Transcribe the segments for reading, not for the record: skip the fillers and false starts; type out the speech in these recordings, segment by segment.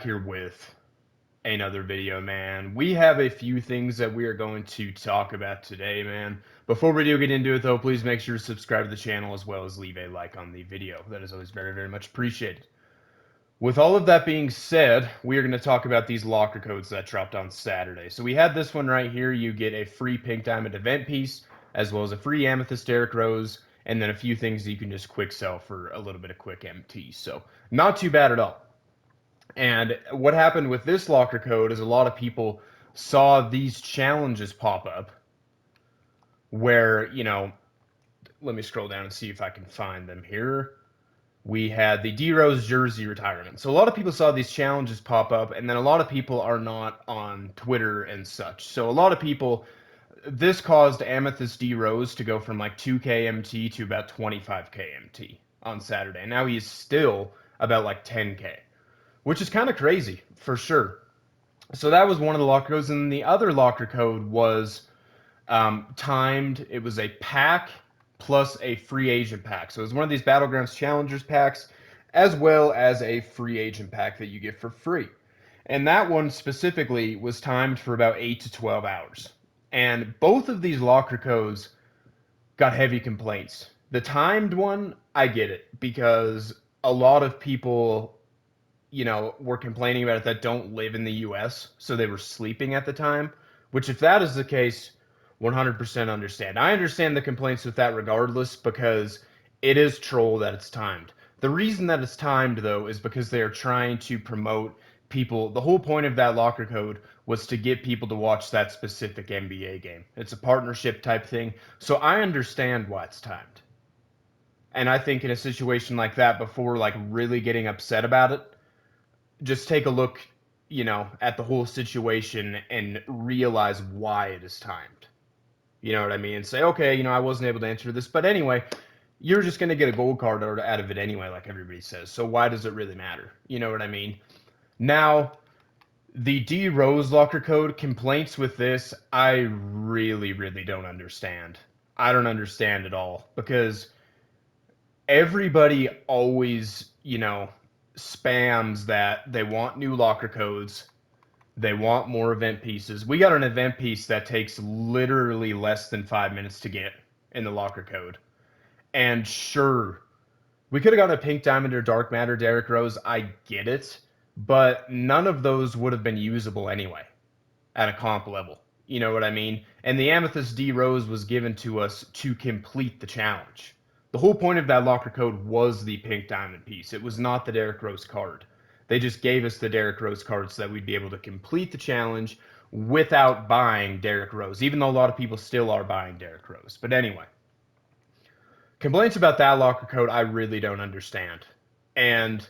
here with another video, man. We have a few things that we are going to talk about today, man. Before we do get into it, though, please make sure to subscribe to the channel as well as leave a like on the video. That is always very, very much appreciated. With all of that being said, we are going to talk about these locker codes that dropped on Saturday. So we had this one right here. You get a free Pink Diamond event piece, as well as a free Amethyst Derrick Rose, and then a few things that you can just quick sell for a little bit of quick MT. So not too bad at all. And what happened with this locker code is a lot of people saw these challenges pop up where, let me scroll down and see if I can find them here. We had the D-Rose jersey retirement. So a lot of people saw these challenges pop up, and then a lot of people are not on Twitter and such. So a lot of people, this caused Amethyst D-Rose to go from like 2K MT to about 25K MT on Saturday. Now he's still about like 10K. Which is kind of crazy, for sure. So that was one of the locker codes, and the other locker code was timed. It was a pack plus a free agent pack. So it was one of these Battlegrounds Challengers packs, as well as a free agent pack that you get for free. And that one specifically was timed for about 8 to 12 hours. And both of these locker codes got heavy complaints. The timed one, I get it, because a lot of people were complaining about it that don't live in the US, so they were sleeping at the time, which if that is the case, 100% understand. I understand the complaints with that regardless because it is troll that it's timed. The reason that it's timed, though, is because they are trying to promote people. The whole point of that locker code was to get people to watch that specific NBA game. It's a partnership type thing, so I understand why it's timed. And I think in a situation like that, before like really getting upset about it, just take a look, at the whole situation and realize why it is timed. You know what I mean? And say, okay, I wasn't able to answer this, but anyway, you're just going to get a gold card out of it anyway, like everybody says. So why does it really matter? You know what I mean? Now, the D Rose locker code complaints with this, I really, really don't understand. I don't understand at all because everybody always, spams that they want new locker codes, they want more event pieces. We got an event piece that takes literally less than 5 minutes to get in the locker code. And sure, we could have gotten a Pink Diamond or Dark Matter Derrick Rose, I get it, but none of those would have been usable anyway at a comp level. You know what I mean? And the Amethyst D Rose was given to us to complete the challenge. The whole point of that locker code was the Pink Diamond piece. It was not the Derrick Rose card. They just gave us the Derrick Rose card so that we'd be able to complete the challenge without buying Derrick Rose, even though a lot of people still are buying Derrick Rose. But anyway, complaints about that locker code, I really don't understand. And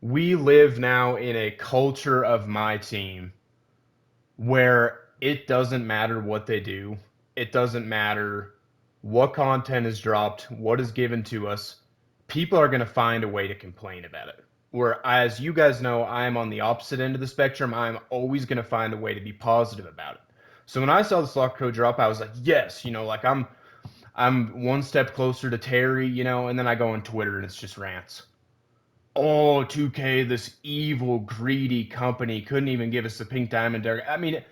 we live now in a culture of Myteam where it doesn't matter what they do. It doesn't matter what content is dropped, what is given to us. People are going to find a way to complain about it. Where, as you guys know, I'm on the opposite end of the spectrum. I'm always going to find a way to be positive about it. So when I saw this locker code drop, I was like, yes, like I'm one step closer to Terry, and then I go on Twitter and it's just rants. Oh, 2K, this evil, greedy company couldn't even give us the Pink Diamond Derrick. I mean,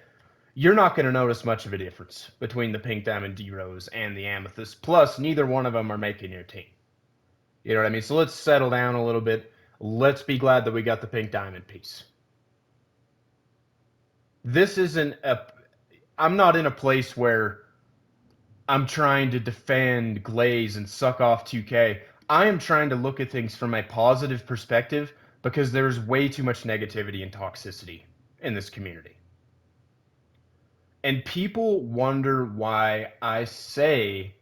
you're not going to notice much of a difference between the Pink Diamond D-Rose and the Amethyst. Plus, neither one of them are making your team. You know what I mean? So let's settle down a little bit. Let's be glad that we got the Pink Diamond piece. This isn't I'm not in a place where I'm trying to defend Glaze and suck off 2K. I am trying to look at things from a positive perspective because there's way too much negativity and toxicity in this community. And people wonder why I say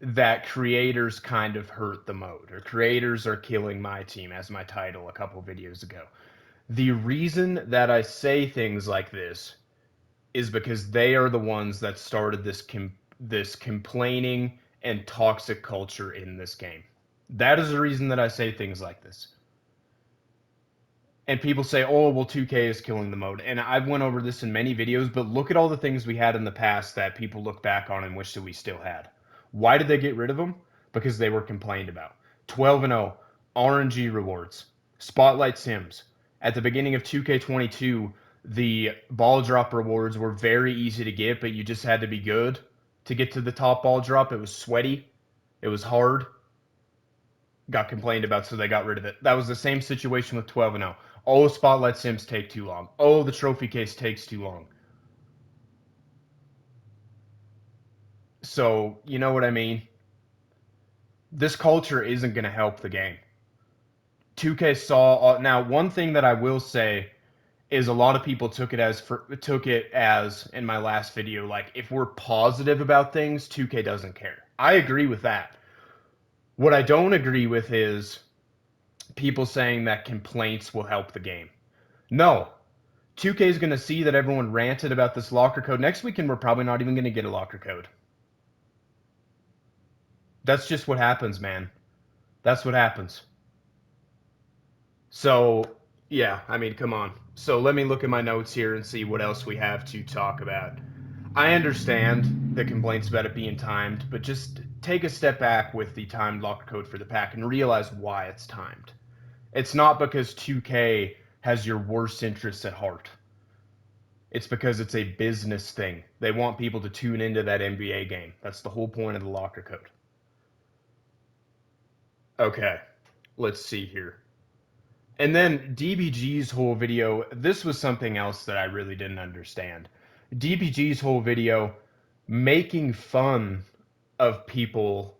that creators kind of hurt the mode, or creators are killing Myteam, as my title a couple videos ago. The reason that I say things like this is because they are the ones that started this complaining and toxic culture in this game. That is the reason that I say things like this. And people say, oh, well, 2K is killing the mode. And I've went over this in many videos, but look at all the things we had in the past that people look back on and wish that we still had. Why did they get rid of them? Because they were complained about. 12-0, RNG rewards, Spotlight Sims, At the beginning of 2K22, the ball drop rewards were very easy to get, but you just had to be good to get to the top ball drop. It was sweaty. It was hard. Got complained about, so they got rid of it. That was the same situation with 12 and 0. Oh, spotlight sims take too long. Oh, the trophy case takes too long. So, you know what I mean? This culture isn't going to help the game. 2K saw now one thing that I will say is a lot of people took it as in my last video, like if we're positive about things, 2K doesn't care. I agree with that. What I don't agree with is people saying that complaints will help the game. No. 2K is going to see that everyone ranted about this locker code next week, and we're probably not even going to get a locker code. That's just what happens, man. That's what happens. So, yeah, I mean, come on. So let me look at my notes here and see what else we have to talk about. I understand the complaints about it being timed, but just take a step back with the timed locker code for the pack and realize why it's timed. It's not because 2K has your worst interests at heart. It's because it's a business thing. They want people to tune into that NBA game. That's the whole point of the locker code. Okay, let's see here. And then DBG's whole video, this was something else that I really didn't understand. DBG's whole video making fun of people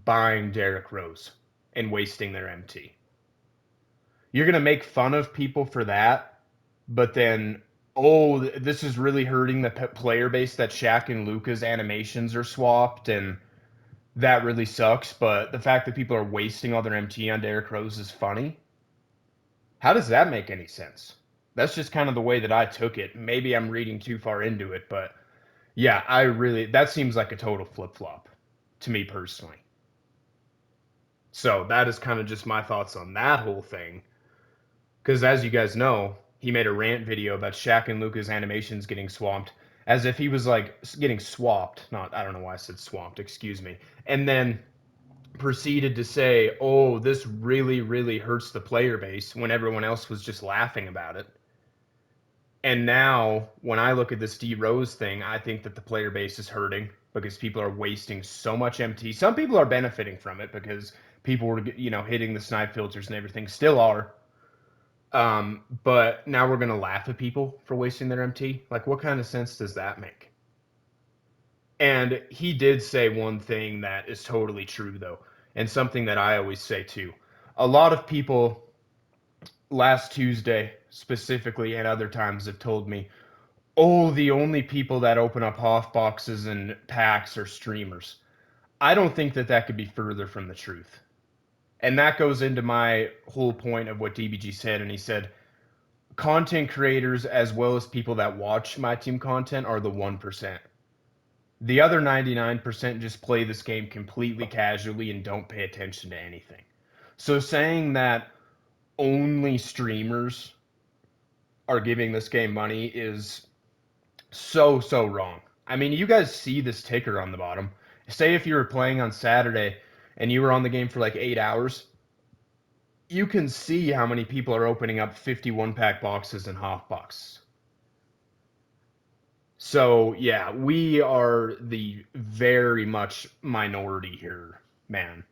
buying Derrick Rose and wasting their MT. You're going to make fun of people for that, but then, oh, this is really hurting the player base that Shaq and Luka's animations are swapped, and that really sucks. But the fact that people are wasting all their MT on Derrick Rose is funny. How does that make any sense? That's just kind of the way that I took it. Maybe I'm reading too far into it, but yeah, that seems like a total flip-flop to me personally. So that is kind of just my thoughts on that whole thing. Because as you guys know, he made a rant video about Shaq and Luka's animations getting swamped, as if he was like getting swapped. I don't know why I said swamped, excuse me. And then proceeded to say, oh, this really, really hurts the player base when everyone else was just laughing about it. And now, when I look at this D Rose thing, I think that the player base is hurting because people are wasting so much MT. Some people are benefiting from it because people were, hitting the snipe filters and everything. Still are. But now we're going to laugh at people for wasting their MT. Like, what kind of sense does that make? And he did say one thing that is totally true, though, and something that I always say, too. A lot of people last Tuesday, specifically, and other times have told me, oh, the only people that open up HOF boxes and packs are streamers. I don't think that that could be further from the truth. And that goes into my whole point of what DBG said. And he said, content creators as well as people that watch Myteam content are the 1%. The other 99% just play this game completely casually and don't pay attention to anything. So saying that only streamers are giving this game money is so wrong. I mean, you guys see this ticker on the bottom. Say if you were playing on Saturday and you were on the game for like 8 hours, you can see how many people are opening up 51 pack boxes and HOF boxes. So yeah, we are the very much minority here, man.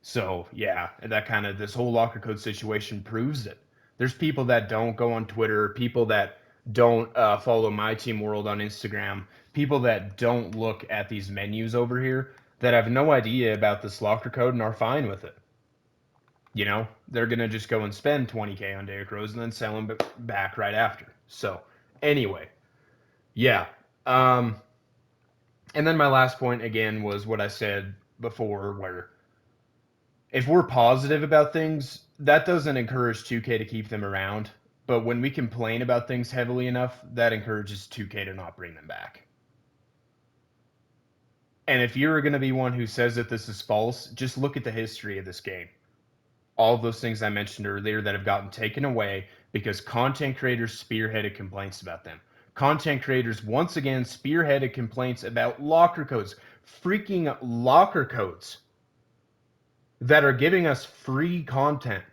So yeah, that kind of this whole locker code situation proves it. There's people that don't go on Twitter, people that don't follow Myteam World on Instagram, people that don't look at these menus over here that have no idea about this locker code and are fine with it. They're gonna just go and spend 20K on Derrick Rose and then sell him back right after. So anyway, yeah. And then my last point again was what I said before, where if we're positive about things, that doesn't encourage 2K to keep them around. But when we complain about things heavily enough, that encourages 2K to not bring them back. And if you're going to be one who says that this is false, just look at the history of this game. All of those things I mentioned earlier that have gotten taken away because content creators spearheaded complaints about them. Content creators once again spearheaded complaints about locker codes. Freaking locker codes that are giving us free content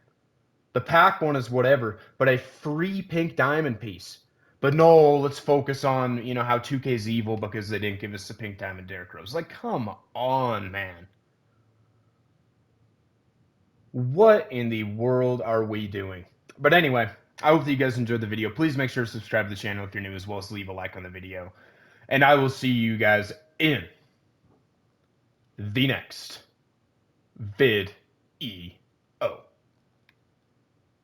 The pack one is whatever, but a free pink diamond piece. But no, let's focus on, how 2K's evil because they didn't give us the pink diamond Derrick Rose. Like, come on, man. What in the world are we doing? But anyway, I hope that you guys enjoyed the video. Please make sure to subscribe to the channel if you're new, as well as leave a like on the video. And I will see you guys in the next vid.